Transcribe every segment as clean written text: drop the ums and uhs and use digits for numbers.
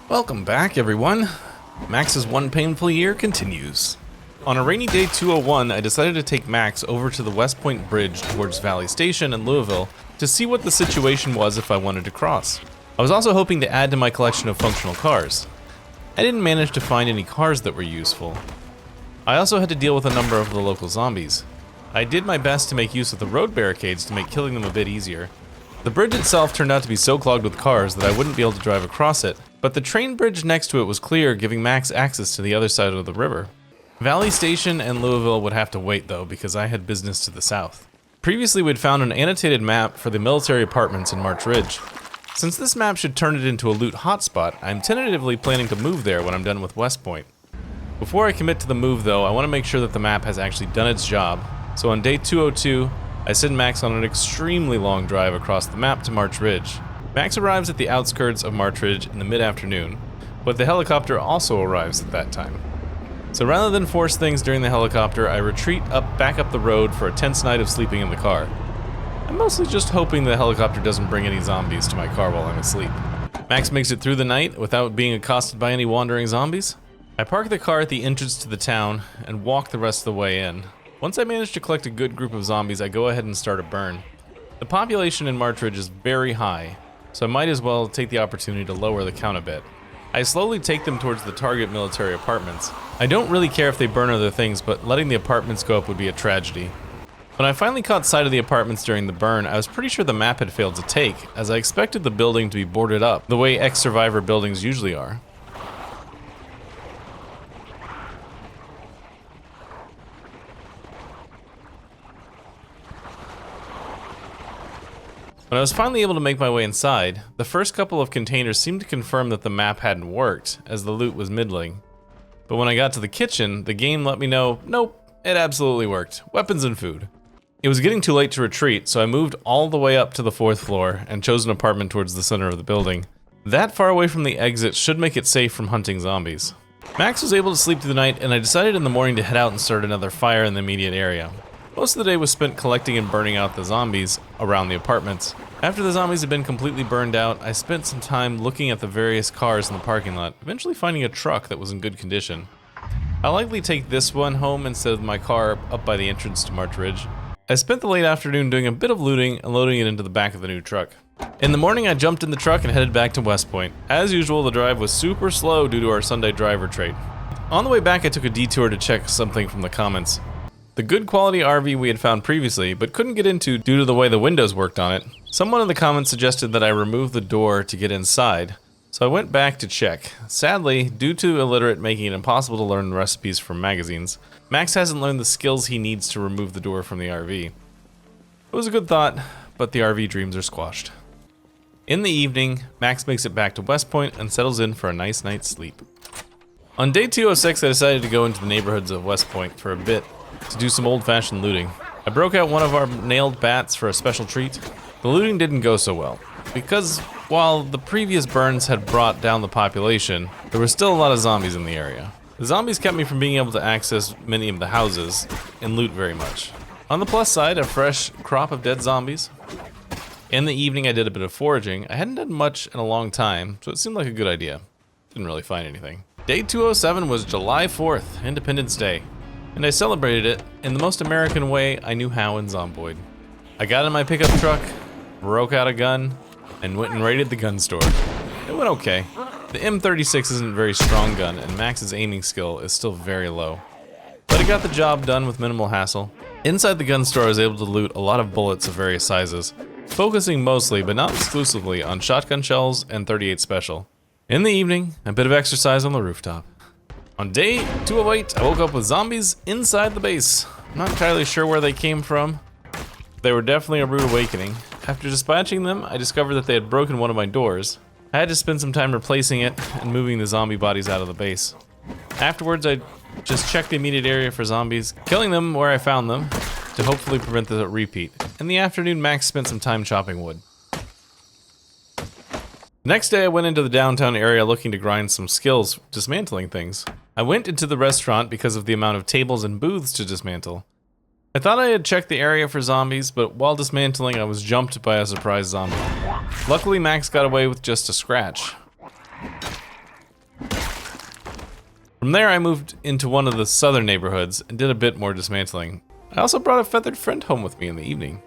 Welcome back, everyone. Max's one painful year continues. On a rainy day 201, I decided to take Max over to the West Point Bridge towards Valley Station in Louisville to see what the situation was if I wanted to cross. I was also hoping to add to my collection of functional cars. I didn't manage to find any cars that were useful. I also had to deal with a number of the local zombies. I did my best to make use of the road barricades to make killing them a bit easier. The bridge itself turned out to be so clogged with cars that I wouldn't be able to drive across it, but the train bridge next to it was clear, giving Max access to the other side of the river. Valley Station and Louisville would have to wait though, because I had business to the south. Previously we'd found an annotated map for the military apartments in March Ridge. Since this map should turn it into a loot hotspot, I'm tentatively planning to move there when I'm done with West Point. Before I commit to the move though, I want to make sure that the map has actually done its job, so on day 202, I send Max on an extremely long drive across the map to March Ridge. Max arrives at the outskirts of March Ridge in the mid-afternoon, but the helicopter also arrives at that time. So rather than force things during the helicopter, I retreat back up the road for a tense night of sleeping in the car. I'm mostly just hoping the helicopter doesn't bring any zombies to my car while I'm asleep. Max makes it through the night without being accosted by any wandering zombies. I park the car at the entrance to the town and walk the rest of the way in. Once I manage to collect a good group of zombies, I go ahead and start a burn. The population in March Ridge is very high, so I might as well take the opportunity to lower the count a bit. I slowly take them towards the target military apartments. I don't really care if they burn other things, but letting the apartments go up would be a tragedy. When I finally caught sight of the apartments during the burn, I was pretty sure the map had failed to take, as I expected the building to be boarded up, the way ex-survivor buildings usually are. When I was finally able to make my way inside, the first couple of containers seemed to confirm that the map hadn't worked, as the loot was middling. But when I got to the kitchen, the game let me know, nope, it absolutely worked. Weapons and food. It was getting too late to retreat, so I moved all the way up to the 4th floor and chose an apartment towards the center of the building. That far away from the exit should make it safe from hunting zombies. Max was able to sleep through the night, and I decided in the morning to head out and start another fire in the immediate area. Most of the day was spent collecting and burning out the zombies around the apartments. After the zombies had been completely burned out, I spent some time looking at the various cars in the parking lot, eventually finding a truck that was in good condition. I'll likely take this one home instead of my car up by the entrance to March Ridge. I spent the late afternoon doing a bit of looting and loading it into the back of the new truck. In the morning, I jumped in the truck and headed back to West Point. As usual, the drive was super slow due to our Sunday driver trait. On the way back, I took a detour to check something from the comments. The good quality RV we had found previously, but couldn't get into due to the way the windows worked on it. Someone in the comments suggested that I remove the door to get inside, so I went back to check. Sadly, due to illiterate making it impossible to learn recipes from magazines, Max hasn't learned the skills he needs to remove the door from the RV. It was a good thought, but the RV dreams are squashed. In the evening, Max makes it back to West Point and settles in for a nice night's sleep. On day 206, I decided to go into the neighborhoods of West Point for a bit to do some old-fashioned looting. I broke out one of our nailed bats for a special treat. The looting didn't go so well, because while the previous burns had brought down the population, there were still a lot of zombies in the area. The zombies kept me from being able to access many of the houses and loot very much. On the plus side, a fresh crop of dead zombies. In the evening, I did a bit of foraging. I hadn't done much in a long time, so it seemed like a good idea. Didn't really find anything. Day 207 was July 4th, Independence Day, and I celebrated it in the most American way I knew how in Zomboid. I got in my pickup truck, broke out a gun, and went and raided the gun store. It went okay. The M36 isn't a very strong gun, and Max's aiming skill is still very low. But it got the job done with minimal hassle. Inside the gun store, I was able to loot a lot of bullets of various sizes, focusing mostly, but not exclusively, on shotgun shells and .38 Special. In the evening, a bit of exercise on the rooftop. On day 208, I woke up with zombies inside the base. I'm not entirely sure where they came from. They were definitely a rude awakening. After dispatching them, I discovered that they had broken one of my doors. I had to spend some time replacing it and moving the zombie bodies out of the base. Afterwards, I just checked the immediate area for zombies, killing them where I found them to hopefully prevent the repeat. In the afternoon, Max spent some time chopping wood. The next day, I went into the downtown area looking to grind some skills dismantling things. I went into the restaurant because of the amount of tables and booths to dismantle. I thought I had checked the area for zombies, but while dismantling, I was jumped by a surprise zombie. Luckily, Max got away with just a scratch. From there, I moved into one of the southern neighborhoods and did a bit more dismantling. I also brought a feathered friend home with me in the evening.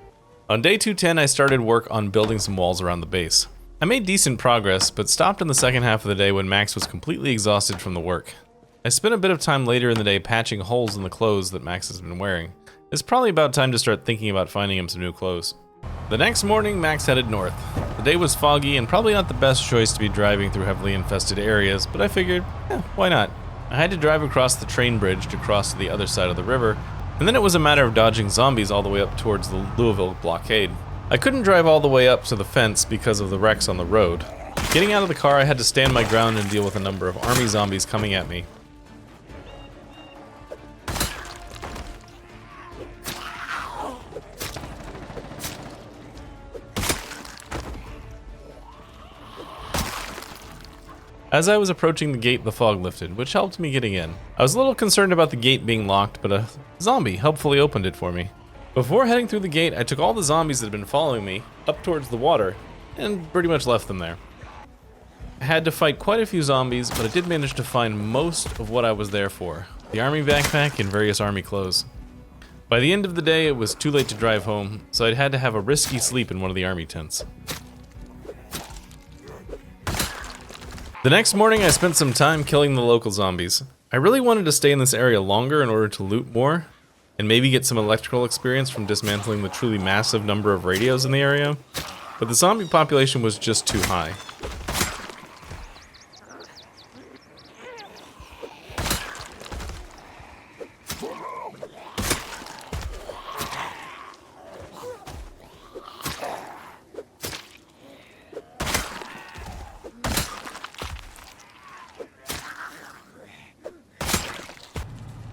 On day 210, I started work on building some walls around the base. I made decent progress, but stopped in the second half of the day when Max was completely exhausted from the work. I spent a bit of time later in the day patching holes in the clothes that Max has been wearing. It's probably about time to start thinking about finding him some new clothes. The next morning, Max headed north. The day was foggy and probably not the best choice to be driving through heavily infested areas, but I figured, why not? I had to drive across the train bridge to cross to the other side of the river, and then it was a matter of dodging zombies all the way up towards the Louisville blockade. I couldn't drive all the way up to the fence because of the wrecks on the road. Getting out of the car, I had to stand my ground and deal with a number of army zombies coming at me. As I was approaching the gate, the fog lifted, which helped me getting in. I was a little concerned about the gate being locked, but a zombie helpfully opened it for me. Before heading through the gate, I took all the zombies that had been following me up towards the water and pretty much left them there. I had to fight quite a few zombies, but I did manage to find most of what I was there for: the army backpack and various army clothes. By the end of the day, it was too late to drive home, so I'd had to have a risky sleep in one of the army tents. The next morning, I spent some time killing the local zombies. I really wanted to stay in this area longer in order to loot more, and maybe get some electrical experience from dismantling the truly massive number of radios in the area, but the zombie population was just too high.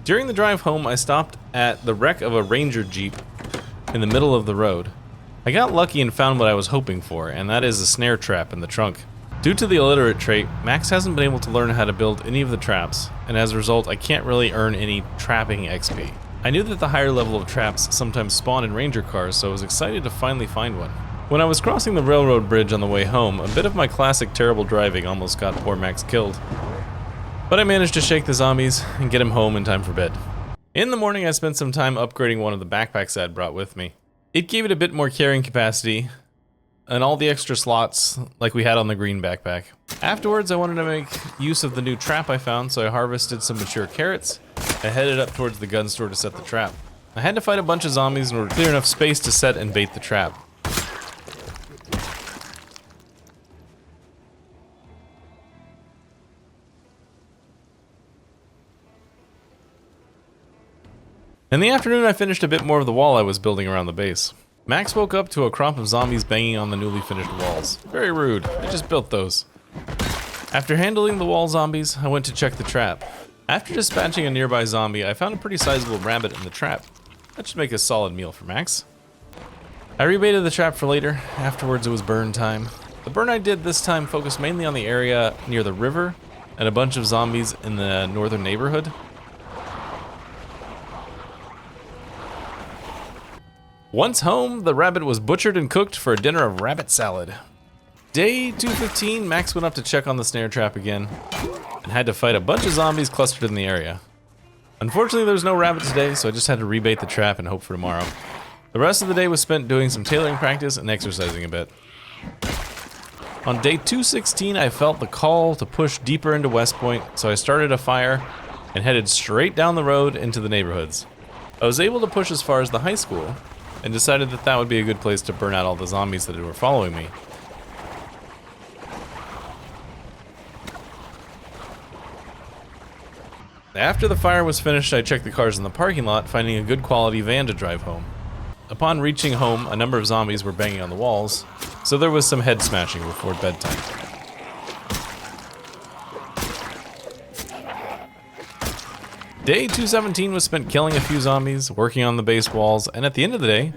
During the drive home, I stopped at the wreck of a Ranger Jeep in the middle of the road. I got lucky and found what I was hoping for, and that is a snare trap in the trunk. Due to the illiterate trait, Max hasn't been able to learn how to build any of the traps, and as a result, I can't really earn any trapping XP. I knew that the higher level of traps sometimes spawn in Ranger cars, so I was excited to finally find one. When I was crossing the railroad bridge on the way home, a bit of my classic terrible driving almost got poor Max killed. But I managed to shake the zombies and get him home in time for bed. In the morning, I spent some time upgrading one of the backpacks I had brought with me. It gave it a bit more carrying capacity and all the extra slots like we had on the green backpack. Afterwards, I wanted to make use of the new trap I found, so I harvested some mature carrots and headed up towards the gun store to set the trap. I had to fight a bunch of zombies in order to clear enough space to set and bait the trap. In the afternoon, I finished a bit more of the wall I was building around the base. Max woke up to a crop of zombies banging on the newly finished walls. Very rude, I just built those. After handling the wall zombies, I went to check the trap. After dispatching a nearby zombie, I found a pretty sizable rabbit in the trap. That should make a solid meal for Max. I rebaited the trap for later. Afterwards, it was burn time. The burn I did this time focused mainly on the area near the river and a bunch of zombies in the northern neighborhood. Once home, the rabbit was butchered and cooked for a dinner of rabbit salad. Day 215, Max went up to check on the snare trap again and had to fight a bunch of zombies clustered in the area. Unfortunately, there was no rabbit today, so I just had to rebait the trap and hope for tomorrow. The rest of the day was spent doing some tailoring practice and exercising a bit. On day 216, I felt the call to push deeper into West Point, so I started a fire and headed straight down the road into the neighborhoods. I was able to push as far as the high school, and decided that that would be a good place to burn out all the zombies that were following me. After the fire was finished, I checked the cars in the parking lot, finding a good quality van to drive home. Upon reaching home, a number of zombies were banging on the walls, so there was some head smashing before bedtime. Day 217 was spent killing a few zombies, working on the base walls, and at the end of the day,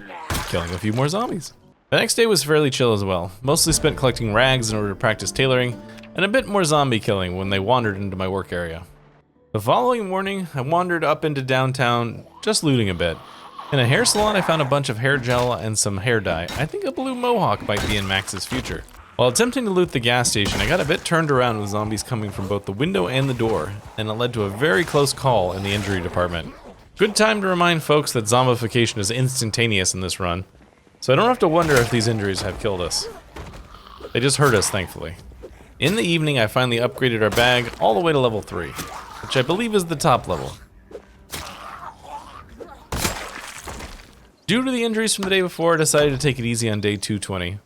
killing a few more zombies. The next day was fairly chill as well, mostly spent collecting rags in order to practice tailoring, and a bit more zombie killing when they wandered into my work area. The following morning, I wandered up into downtown, just looting a bit. In a hair salon, I found a bunch of hair gel and some hair dye. I think a blue mohawk might be in Max's future. While attempting to loot the gas station, I got a bit turned around with zombies coming from both the window and the door, and it led to a very close call in the injury department. Good time to remind folks that zombification is instantaneous in this run, so I don't have to wonder if these injuries have killed us. They just hurt us, thankfully. In the evening, I finally upgraded our bag all the way to level 3, which I believe is the top level. Due to the injuries from the day before, I decided to take it easy on day 220.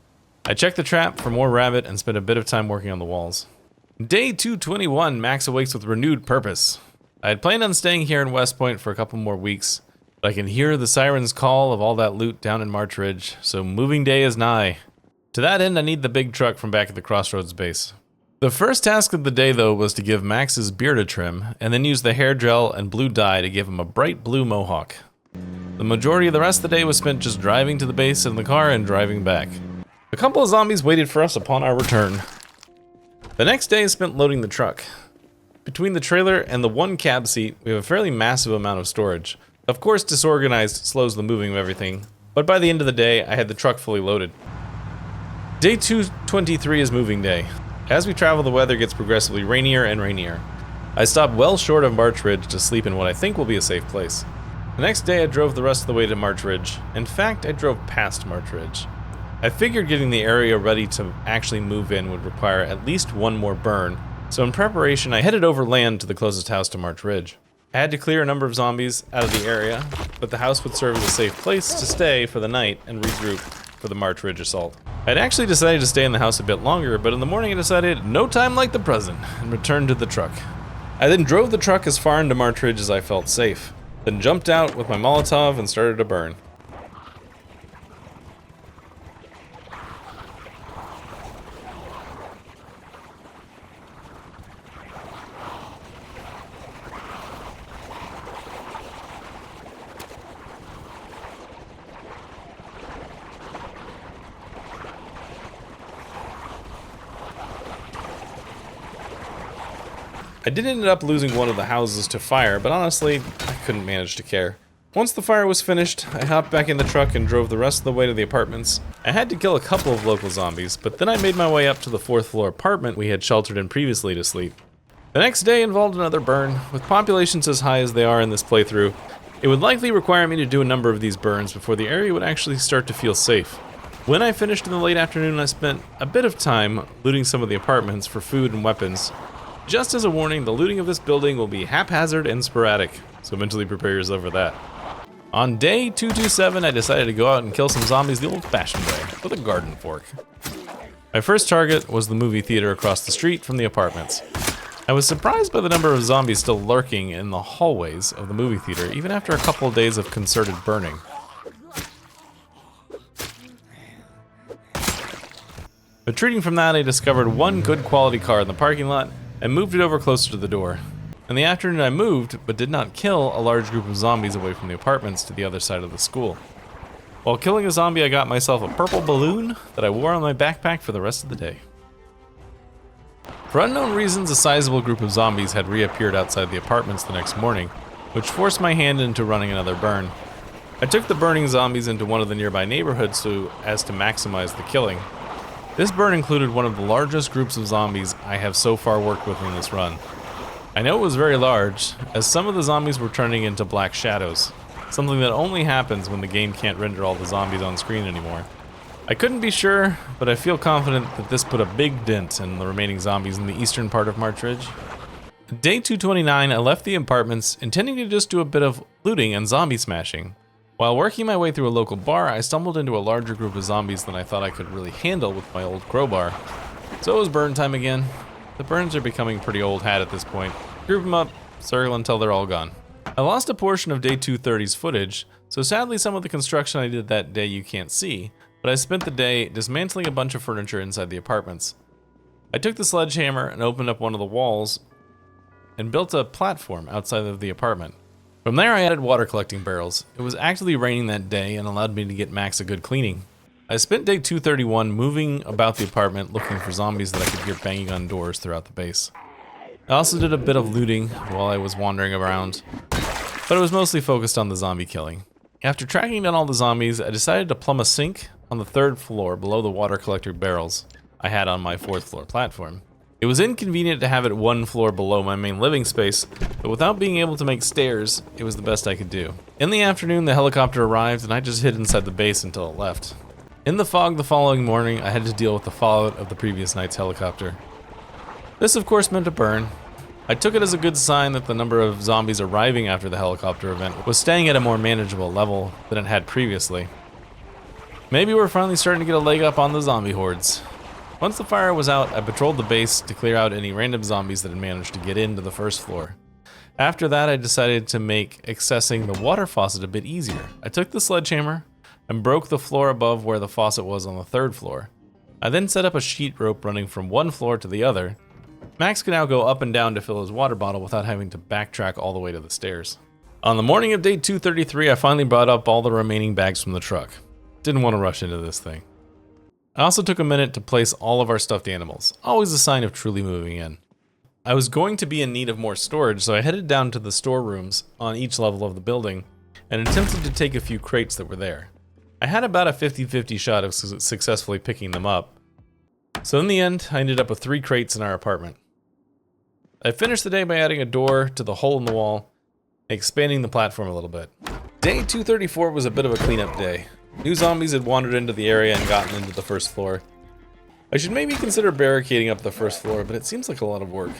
I checked the trap for more rabbit and spent a bit of time working on the walls. Day 221, Max awakes with renewed purpose. I had planned on staying here in West Point for a couple more weeks, but I can hear the sirens call of all that loot down in March Ridge, so moving day is nigh. To that end, I need the big truck from back at the Crossroads base. The first task of the day, though, was to give Max his beard a trim, and then use the hair gel and blue dye to give him a bright blue mohawk. The majority of the rest of the day was spent just driving to the base in the car and driving back. A couple of zombies waited for us upon our return. The next day is spent loading the truck. Between the trailer and the one cab seat, we have a fairly massive amount of storage. Of course, disorganized slows the moving of everything, but by the end of the day, I had the truck fully loaded. Day 223 is moving day. As we travel, the weather gets progressively rainier and rainier. I stop well short of March Ridge to sleep in what I think will be a safe place. The next day, I drove the rest of the way to March Ridge. In fact, I drove past March Ridge. I figured getting the area ready to actually move in would require at least one more burn, so in preparation I headed overland to the closest house to March Ridge. I had to clear a number of zombies out of the area, but the house would serve as a safe place to stay for the night and regroup for the March Ridge assault. I'd actually decided to stay in the house a bit longer, but in the morning I decided no time like the present and returned to the truck. I then drove the truck as far into March Ridge as I felt safe, then jumped out with my Molotov and started to burn. I did end up losing one of the houses to fire, but honestly, I couldn't manage to care. Once the fire was finished, I hopped back in the truck and drove the rest of the way to the apartments. I had to kill a couple of local zombies, but then I made my way up to the 4th floor apartment we had sheltered in previously to sleep. The next day involved another burn. With populations as high as they are in this playthrough, it would likely require me to do a number of these burns before the area would actually start to feel safe. When I finished in the late afternoon, I spent a bit of time looting some of the apartments for food and weapons. Just as a warning, the looting of this building will be haphazard and sporadic, so mentally prepare yourself for that. On day 227, I decided to go out and kill some zombies the old-fashioned way, with a garden fork. My first target was the movie theater across the street from the apartments. I was surprised by the number of zombies still lurking in the hallways of the movie theater, even after a couple of days of concerted burning. Retreating from that, I discovered one good quality car in the parking lot and moved it over closer to the door. In the afternoon I moved, but did not kill a large group of zombies away from the apartments to the other side of the school. While killing a zombie, I got myself a purple balloon that I wore on my backpack for the rest of the day. For unknown reasons, a sizable group of zombies had reappeared outside the apartments the next morning, which forced my hand into running another burn. I took the burning zombies into one of the nearby neighborhoods so as to maximize the killing. This burn included one of the largest groups of zombies I have so far worked with in this run. I know it was very large, as some of the zombies were turning into black shadows, something that only happens when the game can't render all the zombies on screen anymore. I couldn't be sure, but I feel confident that this put a big dent in the remaining zombies in the eastern part of March Ridge. Day 229, I left the apartments, intending to just do a bit of looting and zombie smashing. While working my way through a local bar, I stumbled into a larger group of zombies than I thought I could really handle with my old crowbar. So it was burn time again. The burns are becoming pretty old hat at this point. Group them up, circle until they're all gone. I lost a portion of day 230's footage, so sadly some of the construction I did that day you can't see, but I spent the day dismantling a bunch of furniture inside the apartments. I took the sledgehammer and opened up one of the walls and built a platform outside of the apartment. From there I added water collecting barrels. It was actively raining that day and allowed me to get Max a good cleaning. I spent day 231 moving about the apartment looking for zombies that I could hear banging on doors throughout the base. I also did a bit of looting while I was wandering around, but it was mostly focused on the zombie killing. After tracking down all the zombies, I decided to plumb a sink on the 3rd floor below the water collector barrels. I had on my 4th floor platform. It was inconvenient to have it 1 floor below my main living space, but without being able to make stairs, it was the best I could do. In the afternoon, the helicopter arrived and I just hid inside the base until it left. In the fog the following morning, I had to deal with the fallout of the previous night's helicopter. This of course meant a burn. I took it as a good sign that the number of zombies arriving after the helicopter event was staying at a more manageable level than it had previously. Maybe we're finally starting to get a leg up on the zombie hordes. Once the fire was out, I patrolled the base to clear out any random zombies that had managed to get into the 1st floor. After that, I decided to make accessing the water faucet a bit easier. I took the sledgehammer and broke the floor above where the faucet was on the 3rd floor. I then set up a sheet rope running from one floor to the other. Max can now go up and down to fill his water bottle without having to backtrack all the way to the stairs. On the morning of day 233, I finally brought up all the remaining bags from the truck. Didn't want to rush into this thing. I also took a minute to place all of our stuffed animals, always a sign of truly moving in. I was going to be in need of more storage, so I headed down to the storerooms on each level of the building and attempted to take a few crates that were there. I had about a 50-50 shot of successfully picking them up, so in the end, I ended up with 3 crates in our apartment. I finished the day by adding a door to the hole in the wall and expanding the platform a little bit. Day 234 was a bit of a cleanup day. New zombies had wandered into the area and gotten into the 1st floor. I should maybe consider barricading up the 1st floor, but it seems like a lot of work.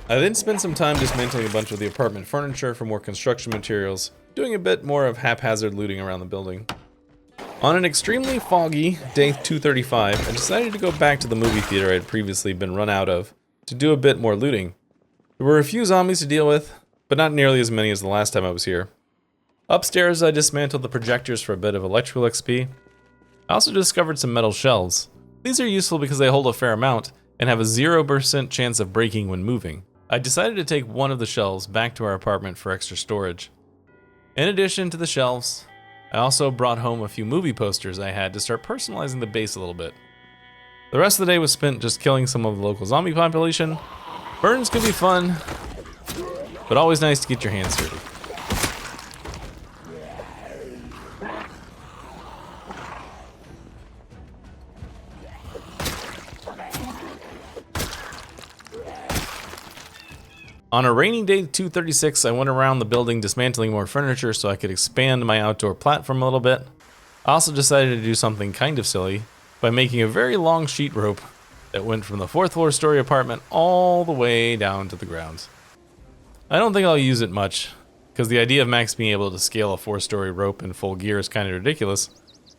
I then spent some time dismantling a bunch of the apartment furniture for more construction materials, doing a bit more of haphazard looting around the building. On an extremely foggy day 235, I decided to go back to the movie theater I had previously been run out of to do a bit more looting. There were a few zombies to deal with, but not nearly as many as the last time I was here. Upstairs, I dismantled the projectors for a bit of electrical XP. I also discovered some metal shelves. These are useful because they hold a fair amount and have a 0% chance of breaking when moving. I decided to take one of the shelves back to our apartment for extra storage. In addition to the shelves, I also brought home a few movie posters I had to start personalizing the base a little bit. The rest of the day was spent just killing some of the local zombie population. Burns can be fun, but always nice to get your hands dirty. On a rainy day 236, I went around the building dismantling more furniture so I could expand my outdoor platform a little bit. I also decided to do something kind of silly by making a very long sheet rope that went from the 4th floor story apartment all the way down to the ground. I don't think I'll use it much, because the idea of Max being able to scale a 4-story rope in full gear is kind of ridiculous.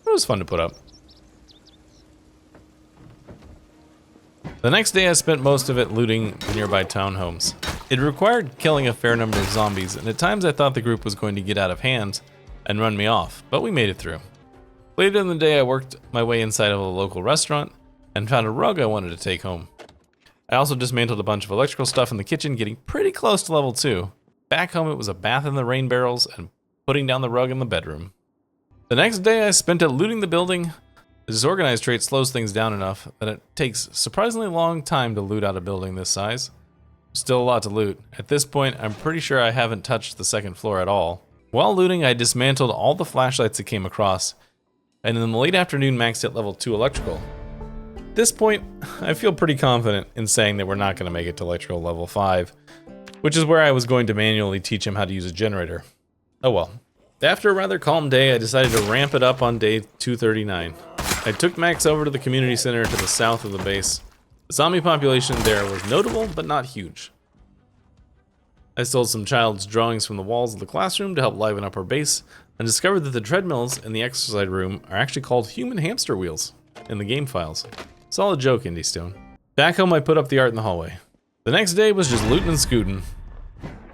It was fun to put up. The next day I spent most of it looting the nearby townhomes. It required killing a fair number of zombies, and at times I thought the group was going to get out of hand and run me off, but we made it through. Later in the day I worked my way inside of a local restaurant and found a rug I wanted to take home. I also dismantled a bunch of electrical stuff in the kitchen, getting pretty close to level 2. Back home it was a bath in the rain barrels and putting down the rug in the bedroom. The next day I spent it looting the building. The disorganized trait slows things down enough that it takes a surprisingly long time to loot out a building this size. Still a lot to loot. At this point, I'm pretty sure I haven't touched the 2nd floor at all. While looting, I dismantled all the flashlights I came across, and in the late afternoon maxed at level 2 electrical. At this point, I feel pretty confident in saying that we're not going to make it to electrical level 5, which is where I was going to manually teach him how to use a generator. Oh well. After a rather calm day, I decided to ramp it up on day 239. I took Max over to the community center to the south of the base. The zombie population there was notable, but not huge. I stole some child's drawings from the walls of the classroom to help liven up our base, and discovered that the treadmills in the exercise room are actually called human hamster wheels in the game files. Solid joke, Indie Stone. Back home, I put up the art in the hallway. The next day was just looting and scooting.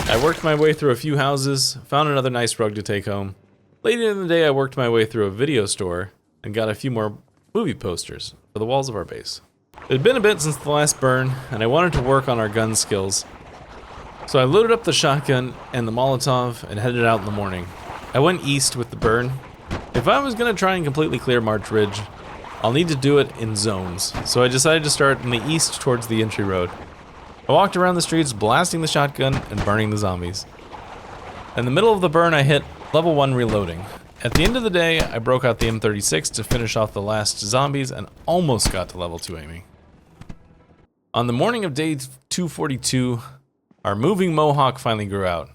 I worked my way through a few houses, found another nice rug to take home. Later in the day, I worked my way through a video store and got a few more movie posters for the walls of our base. It had been a bit since the last burn, and I wanted to work on our gun skills. So I loaded up the shotgun and the Molotov and headed out in the morning. I went east with the burn. If I was going to try and completely clear March Ridge, I'll need to do it in zones, so I decided to start in the east towards the entry road. I walked around the streets blasting the shotgun and burning the zombies. In the middle of the burn I hit level 1 reloading. At the end of the day I broke out the M36 to finish off the last zombies and almost got to level 2 aiming. On the morning of day 242, our moving mohawk finally grew out.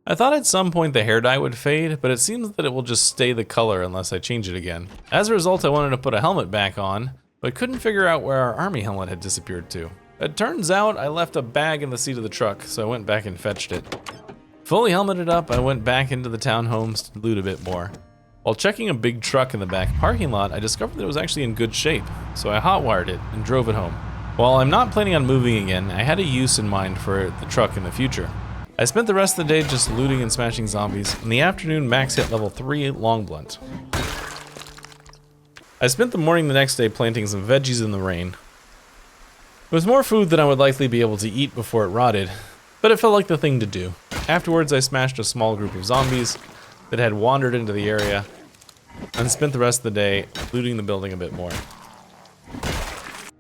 I thought at some point the hair dye would fade, but it seems that it will just stay the color unless I change it again. As a result, I wanted to put a helmet back on, but couldn't figure out where our army helmet had disappeared to. It turns out I left a bag in the seat of the truck, so I went back and fetched it. Fully helmeted up, I went back into the townhomes to loot a bit more. While checking a big truck in the back parking lot, I discovered that it was actually in good shape, so I hotwired it and drove it home. While I'm not planning on moving again, I had a use in mind for the truck in the future. I spent the rest of the day just looting and smashing zombies. In the afternoon, Max hit level 3 long blunt. I spent the morning the next day planting some veggies in the rain. It was more food than I would likely be able to eat before it rotted, but it felt like the thing to do. Afterwards, I smashed a small group of zombies that had wandered into the area and spent the rest of the day looting the building a bit more.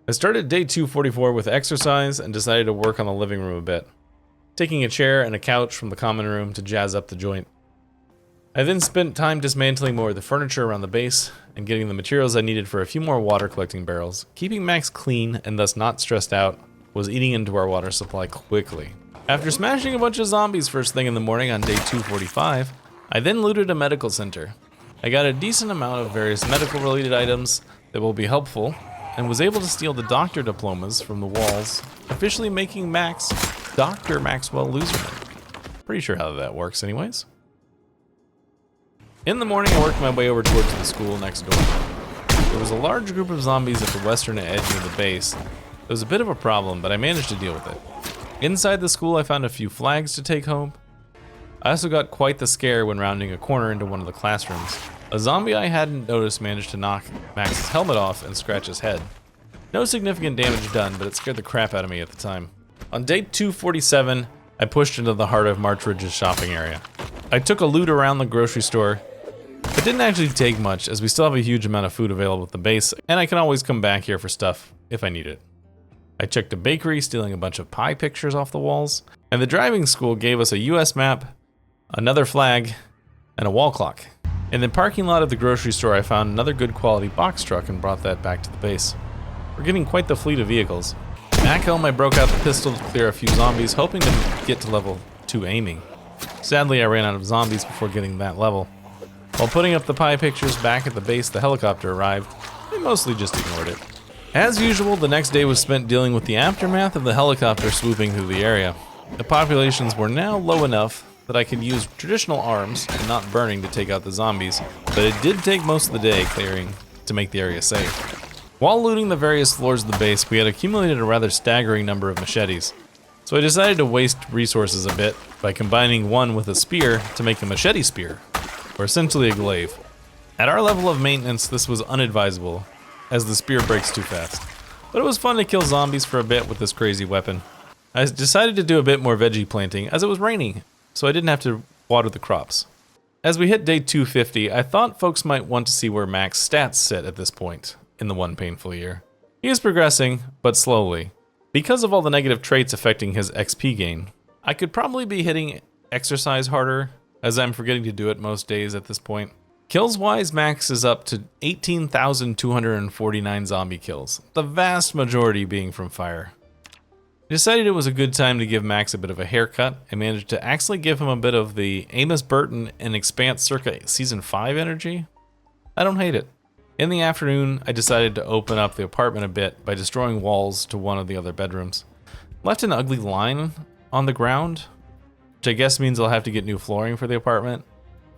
I started day 244 with exercise and decided to work on the living room a bit, taking a chair and a couch from the common room to jazz up the joint. I then spent time dismantling more of the furniture around the base and getting the materials I needed for a few more water collecting barrels. Keeping Max clean and thus not stressed out was eating into our water supply quickly. After smashing a bunch of zombies first thing in the morning on day 245, I then looted a medical center. I got a decent amount of various medical related items that will be helpful and was able to steal the doctor diplomas from the walls, officially making Max Dr. Maxwell Loserman. Pretty sure how that works anyways. In the morning, I worked my way over towards the school next door. There was a large group of zombies at the western edge of the base. It was a bit of a problem, but I managed to deal with it. Inside the school, I found a few flags to take home. I also got quite the scare when rounding a corner into one of the classrooms. A zombie I hadn't noticed managed to knock Max's helmet off and scratch his head. No significant damage done, but it scared the crap out of me at the time. On day 247, I pushed into the heart of Martridge's shopping area. I took a loot around the grocery store, but didn't actually take much as we still have a huge amount of food available at the base, and I can always come back here for stuff if I need it. I checked a bakery, stealing a bunch of pie pictures off the walls, and the driving school gave us a US map, another flag, and a wall clock. In the parking lot of the grocery store, I found another good quality box truck and brought that back to the base. We're getting quite the fleet of vehicles. Back home, I broke out the pistol to clear a few zombies, hoping to get to level 2 aiming. Sadly, I ran out of zombies before getting that level. While putting up the pie pictures back at the base, the helicopter arrived. I mostly just ignored it. As usual, the next day was spent dealing with the aftermath of the helicopter swooping through the area. The populations were now low enough that I could use traditional arms and not burning to take out the zombies, but it did take most of the day clearing to make the area safe. While looting the various floors of the base, we had accumulated a rather staggering number of machetes, so I decided to waste resources a bit by combining one with a spear to make a machete spear, or essentially a glaive. At our level of maintenance, this was unadvisable, as the spear breaks too fast. But it was fun to kill zombies for a bit with this crazy weapon. I decided to do a bit more veggie planting as it was raining, so I didn't have to water the crops. As we hit day 250, I thought folks might want to see where Max's stats sit at this point in the one painful year. He is progressing, but slowly. Because of all the negative traits affecting his XP gain, I could probably be hitting exercise harder, as I'm forgetting to do it most days at this point. Kills-wise, Max is up to 18,249 zombie kills, the vast majority being from fire. I decided it was a good time to give Max a bit of a haircut and managed to actually give him a bit of the Amos Burton and Expanse circa Season 5 energy. I don't hate it. In the afternoon, I decided to open up the apartment a bit by destroying walls to one of the other bedrooms. Left an ugly line on the ground, which I guess means I'll have to get new flooring for the apartment.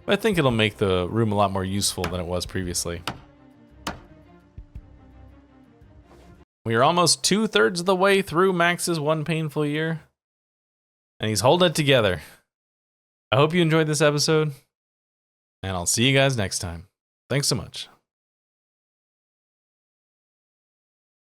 But I think it'll make the room a lot more useful than it was previously. We are almost 2/3 of the way through Max's one painful year, and he's holding it together. I hope you enjoyed this episode, and I'll see you guys next time. Thanks so much.